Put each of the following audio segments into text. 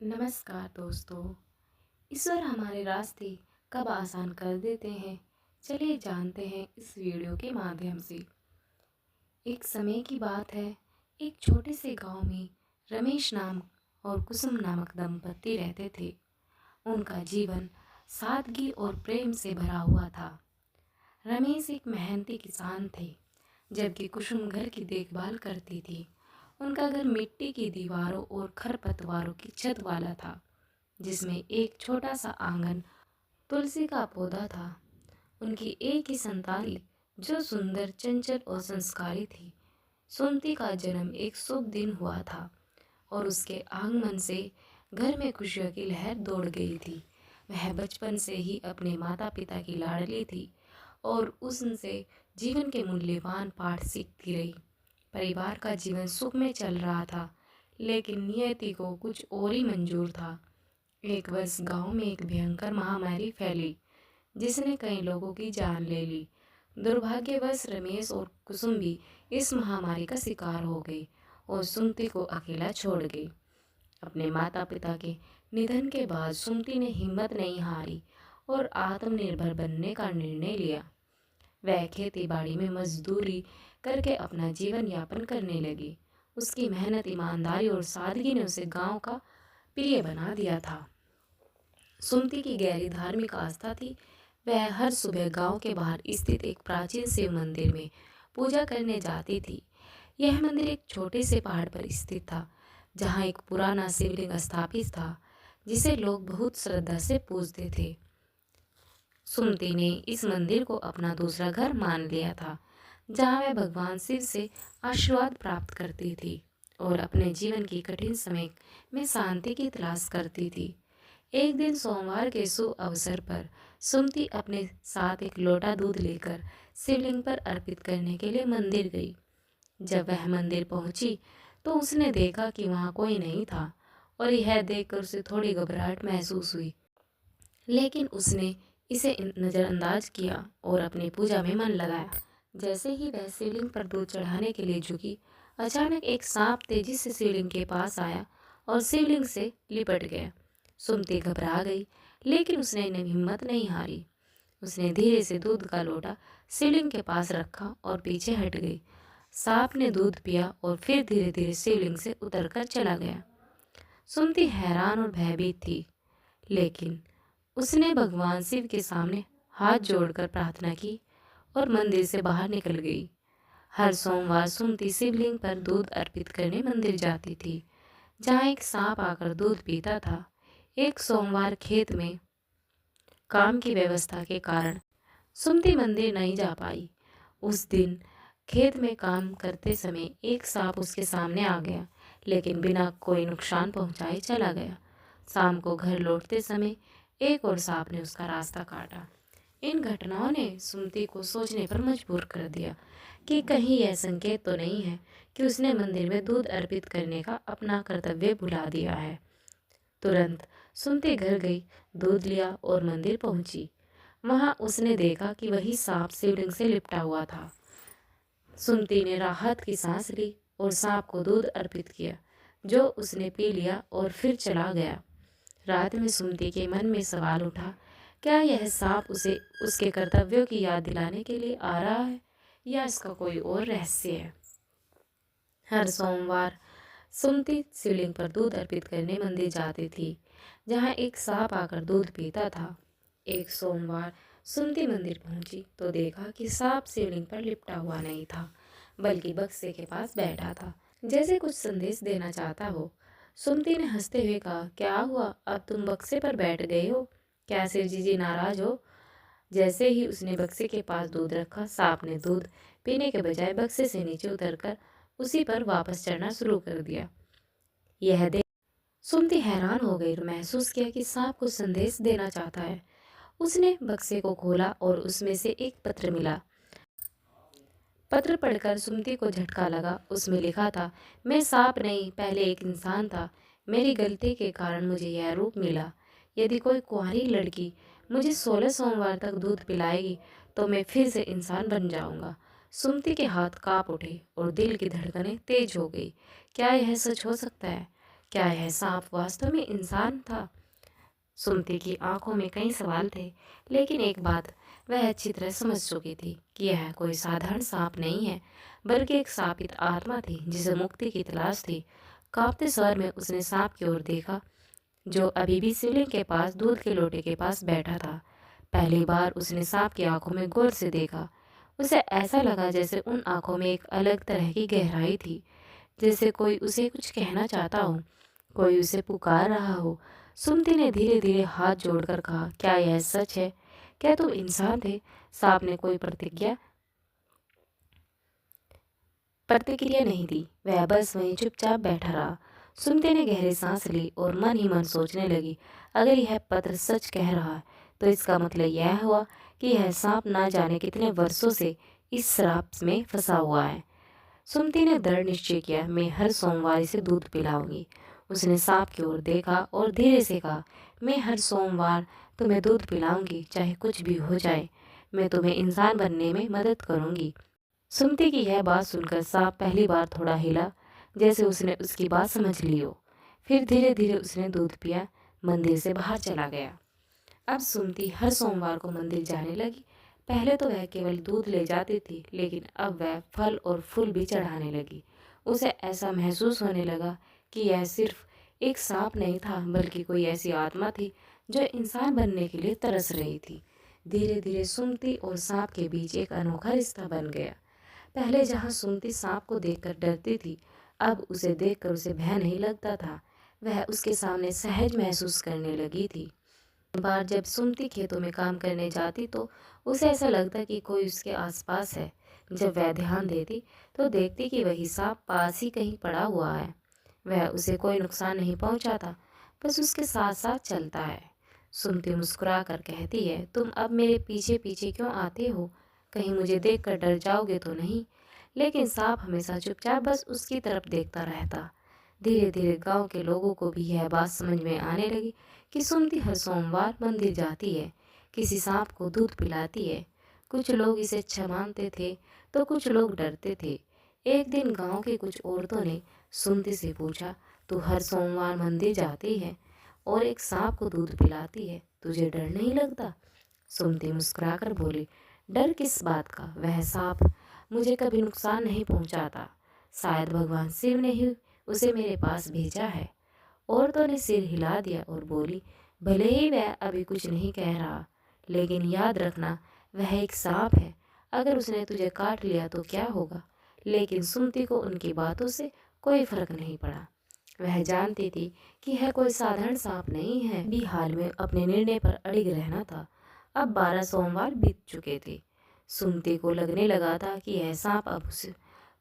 नमस्कार दोस्तों। ईश्वर हमारे रास्ते कब आसान कर देते हैं, चलिए जानते हैं इस वीडियो के माध्यम से। एक समय की बात है, एक छोटे से गांव में रमेश नाम और कुसुम नामक दंपति रहते थे। उनका जीवन सादगी और प्रेम से भरा हुआ था। रमेश एक मेहनती किसान थे, जबकि कुसुम घर की देखभाल करती थी। उनका घर मिट्टी की दीवारों और खरपतवारों की छत वाला था, जिसमें एक छोटा सा आंगन, तुलसी का पौधा था। उनकी एक ही संतान थी, जो सुंदर, चंचल और संस्कारी थी। सुमति का जन्म एक शुभ दिन हुआ था और उसके आगमन से घर में खुशियों की लहर दौड़ गई थी। वह बचपन से ही अपने माता पिता की लाडली थी और उनसे जीवन के मूल्यवान पाठ सीखती रही। परिवार का जीवन सुख में चल रहा था, लेकिन नियति को कुछ और ही मंजूर था। एक वर्ष गांव में एक भयंकर महामारी फैली, जिसने कई लोगों की जान ले ली। दुर्भाग्यवश रमेश और कुसुम भी इस महामारी का शिकार हो गई और सुमति को अकेला छोड़ गई। अपने माता पिता के निधन के बाद सुमति ने हिम्मत नहीं हारी और आत्मनिर्भर बनने का निर्णय लिया। वह खेती बाड़ी में मजदूरी करके अपना जीवन यापन करने लगी। उसकी मेहनत, ईमानदारी और सादगी ने उसे गांव का प्रिय बना दिया था। सुमति की गहरी धार्मिक आस्था थी। वह हर सुबह गांव के बाहर स्थित एक प्राचीन शिव मंदिर में पूजा करने जाती थी। यह मंदिर एक छोटे से पहाड़ पर स्थित था, जहां एक पुराना शिवलिंग स्थापित था, जिसे लोग बहुत श्रद्धा से पूजते थे। सुमति ने इस मंदिर को अपना दूसरा घर मान लिया था, जहां वह भगवान शिव से आशीर्वाद प्राप्त करती थी और अपने जीवन की कठिन समय में शांति की तलाश करती थी। एक दिन सोमवार के शुभ अवसर पर सुमति अपने साथ एक लोटा दूध लेकर शिवलिंग पर अर्पित करने के लिए मंदिर गई। जब वह मंदिर पहुंची तो उसने देखा कि वहां कोई नहीं था और यह देखकर उसे थोड़ी घबराहट महसूस हुई, लेकिन उसने इसे नज़रअंदाज किया और अपनी पूजा में मन लगाया। जैसे ही वह शिवलिंग पर दूध चढ़ाने के लिए झुकी, अचानक एक सांप तेजी से शिवलिंग के पास आया और शिवलिंग से लिपट गया। सुमति घबरा गई, लेकिन उसने हिम्मत नहीं हारी। उसने धीरे से दूध का लोटा शिवलिंग के पास रखा और पीछे हट गई। सांप ने दूध पिया और फिर धीरे धीरे शिवलिंग से उतरकर चला गया। सुमति हैरान और भयभीत थी, लेकिन उसने भगवान शिव के सामने हाथ जोड़कर प्रार्थना की और मंदिर से बाहर निकल गई। हर सोमवार सुमति शिवलिंग पर दूध अर्पित करने मंदिर जाती थी, जहाँ एक सांप आकर दूध पीता था। एक सोमवार खेत में काम की व्यवस्था के कारण सुमति मंदिर नहीं जा पाई। उस दिन खेत में काम करते समय एक सांप उसके सामने आ गया, लेकिन बिना कोई नुकसान पहुंचाए चला गया। शाम को घर लौटते समय एक और सांप ने उसका रास्ता काटा। इन घटनाओं ने सुमति को सोचने पर मजबूर कर दिया कि कहीं यह संकेत तो नहीं है कि उसने मंदिर में दूध अर्पित करने का अपना कर्तव्य भुला दिया है। तुरंत सुमति घर गई, दूध लिया और मंदिर पहुंची। वहां उसने देखा कि वही सांप शिवलिंग से लिपटा हुआ था। सुमति ने राहत की सांस ली और सांप को दूध अर्पित किया, जो उसने पी लिया और फिर चला गया। रात में सुमति के मन में सवाल उठा, क्या यह सांप उसे उसके कर्तव्यों की याद दिलाने के लिए आ रहा है या इसका कोई और रहस्य है। हर सोमवार सुमति शिवलिंग पर दूध अर्पित करने मंदिर जाती थी, जहाँ एक सांप आकर दूध पीता था। एक सोमवार सुमति मंदिर पहुंची तो देखा कि सांप शिवलिंग पर लिपटा हुआ नहीं था, बल्कि बक्से के पास बैठा था, जैसे कुछ संदेश देना चाहता हो। सुमति ने हंसते हुए कहा, क्या हुआ, अब तुम बक्से पर बैठ गए हो? क्या शिव जी नाराज हो? जैसे ही उसने बक्से के पास दूध रखा, सांप ने दूध पीने के बजाय बक्से से नीचे उतरकर उसी पर वापस चढ़ना शुरू कर दिया। यह देख सुमति हैरान हो गई और महसूस किया कि सांप कुछ संदेश देना चाहता है। उसने बक्से को खोला और उसमें से एक पत्र मिला। पत्र पढ़कर सुमति को झटका लगा। उसमें लिखा था, मैं सांप नहीं, पहले एक इंसान था। मेरी गलती के कारण मुझे यह रूप मिला। यदि कोई कुंवारी लड़की मुझे 16 सोमवार तक दूध पिलाएगी तो मैं फिर से इंसान बन जाऊंगा। सुमति के हाथ कांप उठे और दिल की धड़कनें तेज हो गई। क्या यह सच हो सकता है? क्या यह सांप वास्तव में इंसान था? सुमति की आंखों में कई सवाल थे, लेकिन एक बात वह अच्छी तरह समझ चुकी थी कि यह कोई साधारण सांप नहीं है, बल्कि एक शापित आत्मा थी जिसे मुक्ति की तलाश थी। कांपते स्वर में उसने सांप की ओर देखा, जो अभी भी शिवलिंग के पास दूध के लोटे के पास बैठा था। पहली बार उसने सांप की आंखों में गौर से देखा। उसे ऐसा लगा जैसे उन आंखों में एक अलग तरह की गहराई थी, जैसे कोई उसे कुछ कहना चाहता हो, कोई उसे पुकार रहा हो। सुमति ने धीरे धीरे हाथ जोड़कर कहा, क्या यह सच है? क्या तुम इंसान थे? सांप ने कोई प्रतिक्रिया नहीं दी। वह बस वहीं चुपचाप बैठा रहा। सुमति ने गहरी सांस ली और मन ही मन सोचने लगी, अगर यह पत्र सच कह रहा है तो इसका मतलब यह हुआ कि यह सांप ना जाने कितने वर्षों से इस श्राप में फंसा हुआ है। सुमति ने दृढ़ निश्चय किया, मैं हर सोमवार इसे दूध पिलाऊंगी। उसने सांप की ओर देखा और धीरे से कहा, मैं हर सोमवार तुम्हें दूध पिलाऊंगी, चाहे कुछ भी हो जाए। मैं तुम्हें इंसान बनने में मदद करूंगी। सुमति की यह बात सुनकर सांप पहली बार थोड़ा हिला, जैसे उसने उसकी बात समझ ली हो। फिर धीरे धीरे उसने दूध पिया, मंदिर से बाहर चला गया। अब सुमति हर सोमवार को मंदिर जाने लगी। पहले तो वह केवल दूध ले जाती थी, लेकिन अब वह फल और फूल भी चढ़ाने लगी। उसे ऐसा महसूस होने लगा कि यह सिर्फ एक सांप नहीं था, बल्कि कोई ऐसी आत्मा थी जो इंसान बनने के लिए तरस रही थी। धीरे धीरे सुमति और सांप के बीच एक अनोखा रिश्ता बन गया। पहले जहाँ सुमति सांप को देखकर डरती थी, अब उसे देखकर उसे भय नहीं लगता था। वह उसके सामने सहज महसूस करने लगी थी। बार जब सुमति खेतों में काम करने जाती तो उसे ऐसा लगता कि कोई उसके आसपास है। जब वह ध्यान देती तो देखती कि वही सांप पास ही कहीं पड़ा हुआ है। वह उसे कोई नुकसान नहीं पहुंचाता, बस उसके साथ साथ चलता है। सुमति मुस्कुरा कर कहती है, तुम अब मेरे पीछे पीछे क्यों आते हो? कहीं मुझे देखकर डर जाओगे तो नहीं? लेकिन सांप हमेशा चुपचाप बस उसकी तरफ देखता रहता। धीरे धीरे गांव के लोगों को भी यह बात समझ में आने लगी कि सुमति हर सोमवार मंदिर जाती है, किसी सांप को दूध पिलाती है। कुछ लोग इसे अच्छा मानते थे तो कुछ लोग डरते थे। एक दिन गांव की कुछ औरतों ने सुमति से पूछा, तू हर सोमवार मंदिर जाती है और एक सांप को दूध पिलाती है, तुझे डर नहीं लगता? सुमति मुस्कुराकर बोली, डर किस बात का? वह सांप मुझे कभी नुकसान नहीं पहुंचाता। शायद भगवान शिव ने ही उसे मेरे पास भेजा है। औरतों ने सिर हिला दिया और बोली, भले ही वह अभी कुछ नहीं कह रहा, लेकिन याद रखना वह एक सांप है। अगर उसने तुझे काट लिया तो क्या होगा? लेकिन सुमति को उनकी बातों से कोई फर्क नहीं पड़ा। वह जानती थी कि यह कोई साधारण सांप नहीं है। भी हाल में अपने निर्णय पर अड़िग रहना था। अब 12 सोमवार बीत चुके थे। सुमति को लगने लगा था कि यह सांप अब उस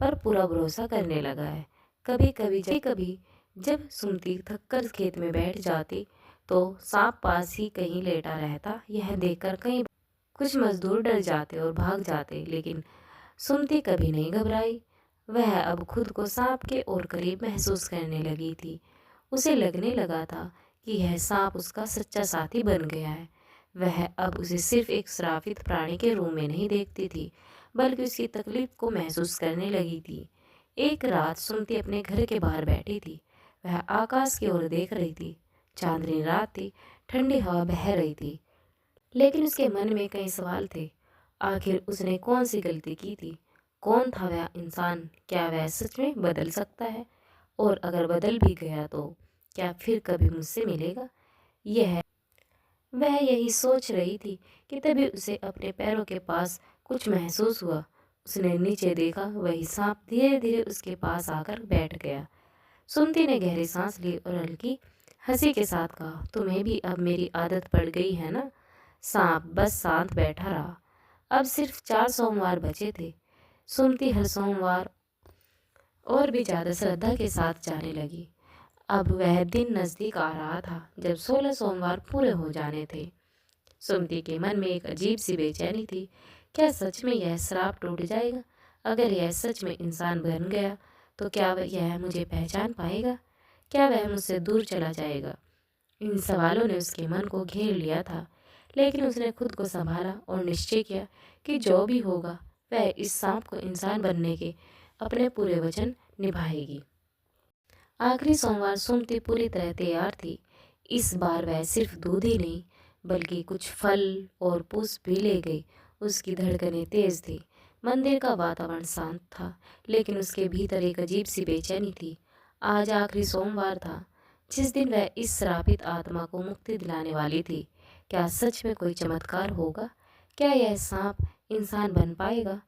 पर पूरा भरोसा करने लगा है। कभी जब सुमति थककर खेत में बैठ जाती तो सांप पास ही कहीं लेटा रहता। यह देखकर कई कुछ मजदूर डर जाते और भाग जाते, लेकिन सुमति कभी नहीं घबराई। वह अब खुद को सांप के और करीब महसूस करने लगी थी। उसे लगने लगा था कि यह सांप उसका सच्चा साथी बन गया है। वह अब उसे सिर्फ एक श्रापित प्राणी के रूप में नहीं देखती थी, बल्कि उसकी तकलीफ को महसूस करने लगी थी। एक रात सुमति अपने घर के बाहर बैठी थी। वह आकाश की ओर देख रही थी। चांदनी रात थी, ठंडी हवा बह रही थी, लेकिन उसके मन में कई सवाल थे। आखिर उसने कौन सी गलती की थी? कौन था वह इंसान? क्या वह सच में बदल सकता है? और अगर बदल भी गया तो क्या फिर कभी मुझसे मिलेगा? यह वह यही सोच रही थी कि तभी उसे अपने पैरों के पास कुछ महसूस हुआ। उसने नीचे देखा, वही सांप धीरे धीरे उसके पास आकर बैठ गया। सुमति ने गहरी सांस ली और हल्की हंसी के साथ कहा, तुम्हें भी अब मेरी आदत पड़ गई है ना? सांप बस शांत बैठा रहा। अब सिर्फ 4 सोमवार बचे थे। सुमति हर सोमवार और भी ज्यादा श्रद्धा के साथ जाने लगी। अब वह दिन नजदीक आ रहा था जब 16 सोमवार पूरे हो जाने थे। सुमति के मन में एक अजीब सी बेचैनी थी। क्या सच में यह श्राप टूट जाएगा? अगर यह सच में इंसान बन गया तो क्या यह मुझे पहचान पाएगा? क्या वह मुझसे दूर चला जाएगा? इन सवालों ने उसके मन को घेर लिया था, लेकिन उसने खुद को संभाला और निश्चय किया कि जो भी होगा वह इस सांप को इंसान बनने के अपने पूरे वचन निभाएगी। आखिरी सोमवार सुमति पूरी तरह तैयार थी। इस बार वह सिर्फ दूध ही नहीं बल्कि कुछ फल और पुष्प भी ले गई। उसकी धड़कनें तेज थी। मंदिर का वातावरण शांत था, लेकिन उसके भीतर एक अजीब सी बेचैनी थी। आज आखिरी सोमवार था, जिस दिन वह इस श्रापित आत्मा को मुक्ति दिलाने वाली थी। क्या सच में कोई चमत्कार होगा? क्या यह सांप इंसान बन पाएगा?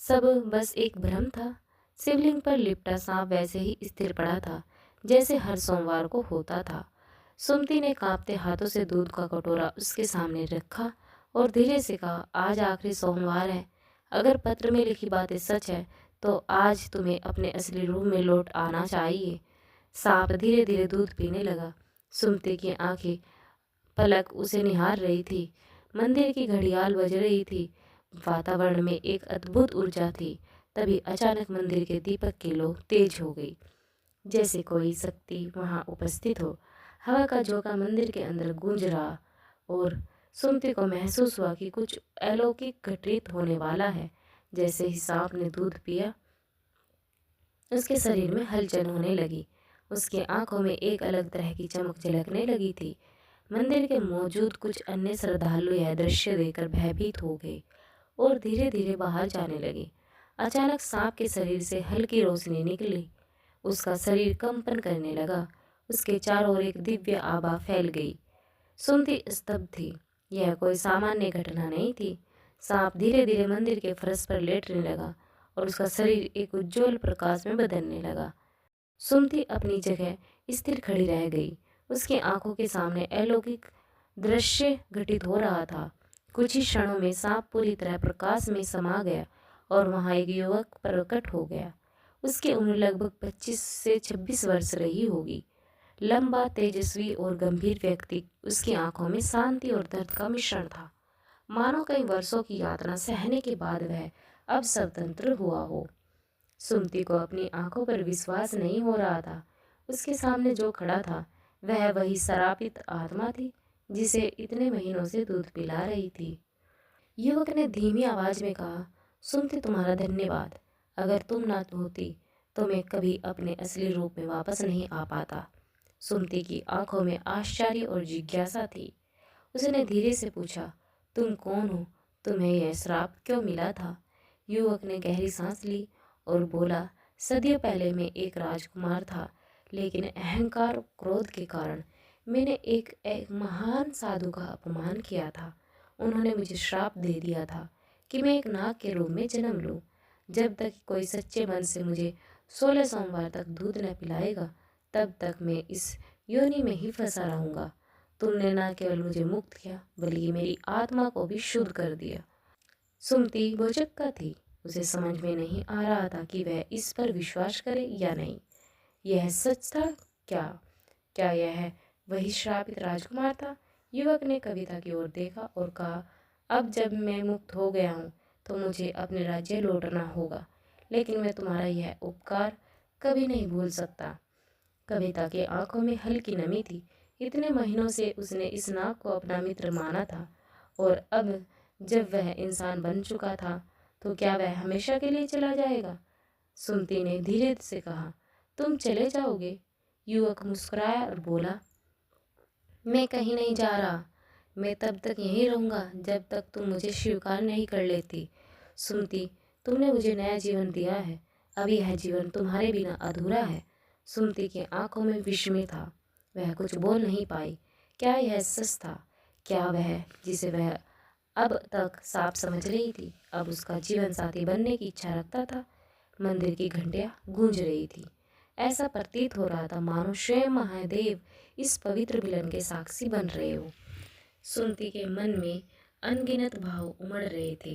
सब बस एक भ्रम था। शिवलिंग पर लिपटा सांप वैसे ही स्थिर पड़ा था, जैसे हर सोमवार को होता था। सुमति ने कांपते हाथों से दूध का कटोरा उसके सामने रखा और धीरे से कहा, आज आखिरी सोमवार है। अगर पत्र में लिखी बातें सच है तो आज तुम्हें अपने असली रूप में लौट आना चाहिए। सांप धीरे धीरे दूध पीने लगा। सुमति की आंखें पलक उसे निहार रही थी। मंदिर की घड़ियाल बज रही थी। वातावरण में एक अद्भुत ऊर्जा थी। तभी अचानक मंदिर के दीपक की लौ तेज हो गई, जैसे कोई शक्ति वहां उपस्थित हो। हवा का झोंका मंदिर के अंदर गूंज रहा और सुमति को महसूस हुआ कि कुछ अलौकिक घटित होने वाला है। जैसे ही सांप ने दूध पिया, उसके शरीर में हलचल होने लगी। उसकी आंखों में एक अलग तरह की चमक झलकने लगी थी। मंदिर के मौजूद कुछ अन्य श्रद्धालु यह दृश्य देखकर भयभीत हो गए और धीरे धीरे बाहर जाने लगे। अचानक सांप के शरीर से हल्की रोशनी निकली। उसका शरीर कंपन करने लगा। उसके चारों ओर एक दिव्य आभा फैल गई। सुमति स्तब्ध थी। यह कोई सामान्य घटना नहीं थी। सांप धीरे धीरे मंदिर के फर्श पर लेटने लगा और उसका शरीर एक उज्जवल प्रकाश में बदलने लगा। सुमति अपनी जगह स्थिर खड़ी रह गई। उसकी आंखों के सामने अलौकिक दृश्य घटित हो रहा था। कुछ ही क्षणों में सांप पूरी तरह प्रकाश में समा गया और वहां एक युवक प्रकट हो गया। उसकी उम्र लगभग 25 से 26 वर्ष रही होगी। लंबा, तेजस्वी और गंभीर व्यक्ति। उसकी आंखों में शांति और दर्द का मिश्रण था, मानो कई वर्षों की यातना सहने के बाद वह अब स्वतंत्र हुआ हो। सुमति को अपनी आंखों पर विश्वास नहीं हो रहा था। उसके सामने जो खड़ा था वह वही शरापित आत्मा थी जिसे इतने महीनों से दूध पिला रही थी। युवक ने धीमी आवाज में कहा, सुमति, तुम्हारा धन्यवाद। अगर तुम ना होती तो मैं कभी अपने असली रूप में वापस नहीं आ पाता। सुमति की आंखों में आश्चर्य और जिज्ञासा थी। उसने धीरे से पूछा, तुम कौन हो? तुम्हें यह श्राप क्यों मिला था? युवक ने गहरी सांस ली और बोला, सदियों पहले मैं एक राजकुमार था, लेकिन अहंकार और क्रोध के कारण मैंने एक महान साधु का अपमान किया था। उन्होंने मुझे श्राप दे दिया था कि मैं एक नाग के रूप में जन्म लूं। जब तक कोई सच्चे मन से मुझे 16 सोमवार तक दूध न पिलाएगा, तब तक मैं इस योनि में ही फंसा रहूंगा। तुमने न केवल मुझे मुक्त किया, बल्कि मेरी आत्मा को भी शुद्ध कर दिया। सुमति भौचक्का थी। उसे समझ में नहीं आ रहा था कि वह इस पर विश्वास करे या नहीं। यह सच था क्या? क्या यह वही श्रापित राजकुमार था? युवक ने कविता की ओर देखा और कहा, अब जब मैं मुक्त हो गया हूँ तो मुझे अपने राज्य लौटना होगा, लेकिन मैं तुम्हारा यह उपकार कभी नहीं भूल सकता। कविता की आंखों में हल्की नमी थी। इतने महीनों से उसने इस नाग को अपना मित्र माना था, और अब जब वह इंसान बन चुका था तो क्या वह हमेशा के लिए चला जाएगा? सुमति ने धीरे से कहा, तुम चले जाओगे? युवक मुस्कुराया और बोला, मैं कहीं नहीं जा रहा। मैं तब तक यहीं रहूंगा जब तक तुम मुझे स्वीकार नहीं कर लेती। सुमति, तुमने मुझे नया जीवन दिया है। अब यह जीवन तुम्हारे बिना अधूरा है। सुमति की आंखों में विस्मय था। वह कुछ बोल नहीं पाई। क्या यह सच था? क्या वह, जिसे वह अब तक साफ समझ रही थी, अब उसका जीवन साथी बनने की इच्छा रखता था? मंदिर की घंटियां गूंज रही थी। ऐसा प्रतीत हो रहा था मानो स्वयं महादेव इस पवित्र मिलन के साक्षी बन रहे हो। सुमति के मन में अनगिनत भाव उमड़ रहे थे।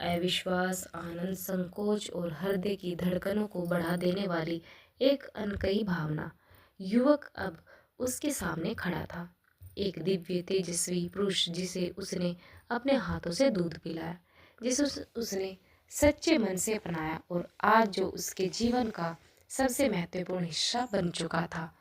अविश्वास, आनंद, संकोच और हृदय की धड़कनों को बढ़ा देने वाली एक अनकही भावना। युवक अब उसके सामने खड़ा था, एक दिव्य तेजस्वी पुरुष जिसे उसने अपने हाथों से दूध पिलाया, जिसे उसने सच्चे मन से अपनाया और आज जो उसके जीवन का सबसे महत्वपूर्ण हिस्सा बन चुका था।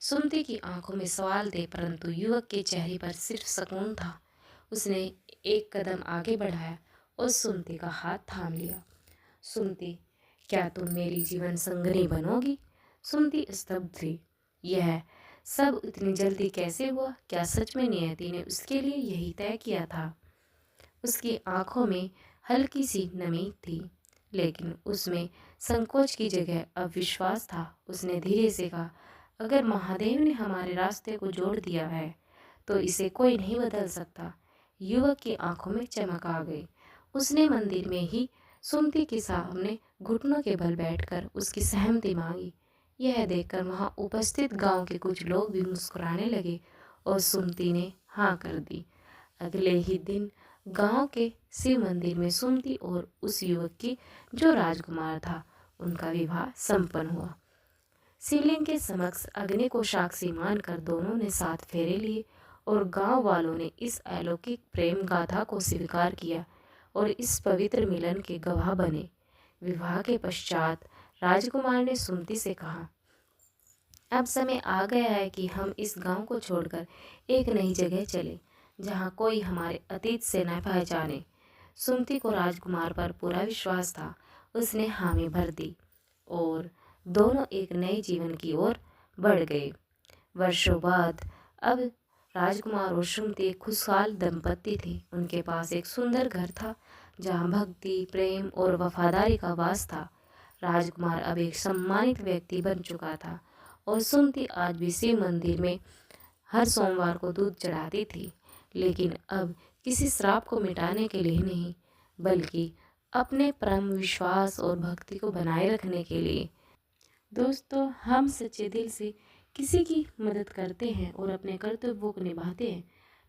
सुमति की आंखों में सवाल थे, परंतु युवक के चेहरे पर सिर्फ सुकून था। उसने एक कदम आगे बढ़ाया और सुमति का हाथ थाम लिया। सुमति, क्या तुम मेरी जीवन संगिनी बनोगी? सुमति स्तब्ध थी। यह सब इतनी जल्दी कैसे हुआ? क्या सच में नियति ने उसके लिए यही तय किया था? उसकी आंखों में हल्की सी नमी थी, लेकिन उसमें संकोच की जगह अब विश्वास था। उसने धीरे से कहा, अगर महादेव ने हमारे रास्ते को जोड़ दिया है तो इसे कोई नहीं बदल सकता। युवक की आंखों में चमक आ गई। उसने मंदिर में ही सुमति के सामने घुटनों के बल बैठकर उसकी सहमति मांगी। यह देखकर वहां उपस्थित गांव के कुछ लोग भी मुस्कुराने लगे और सुमति ने हाँ कर दी। अगले ही दिन गांव के शिव मंदिर में सुमति और उस युवक की, जो राजकुमार था, उनका विवाह संपन्न हुआ। शिवलिंग के समक्ष अग्नि को साक्षी मानकर दोनों ने 7 फेरे लिए और गांव वालों ने इस अलौकिक प्रेम गाथा को स्वीकार किया और इस पवित्र मिलन के गवाह बने। विवाह के पश्चात राजकुमार ने सुमति से कहा, अब समय आ गया है कि हम इस गांव को छोड़कर एक नई जगह चलें, जहां कोई हमारे अतीत से न पहचाने। सुमति को राजकुमार पर पूरा विश्वास था। उसने हामी भर दी और दोनों एक नए जीवन की ओर बढ़ गए। वर्षों बाद अब राजकुमार और सुमति एक खुशहाल दंपति थे। उनके पास एक सुंदर घर था, जहां भक्ति, प्रेम और वफादारी का वास था। राजकुमार अब एक सम्मानित व्यक्ति बन चुका था और सुमति आज भी शिव मंदिर में हर सोमवार को दूध चढ़ाती थी, लेकिन अब किसी श्राप को मिटाने के लिए नहीं, बल्कि अपने परम विश्वास और भक्ति को बनाए रखने के लिए। दोस्तों, हम सच्चे दिल से किसी की मदद करते हैं और अपने कर्तव्यों को निभाते हैं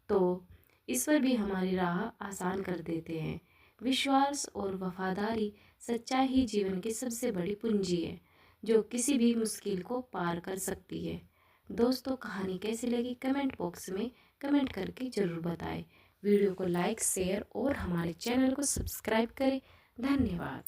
तो ईश्वर भी हमारी राह आसान कर देते हैं। विश्वास और वफादारी सच्चाई ही जीवन की सबसे बड़ी पूंजी है, जो किसी भी मुश्किल को पार कर सकती है। दोस्तों, कहानी कैसी लगी कमेंट बॉक्स में कमेंट करके ज़रूर बताएं। वीडियो को लाइक, शेयर और हमारे चैनल को सब्सक्राइब करें। धन्यवाद।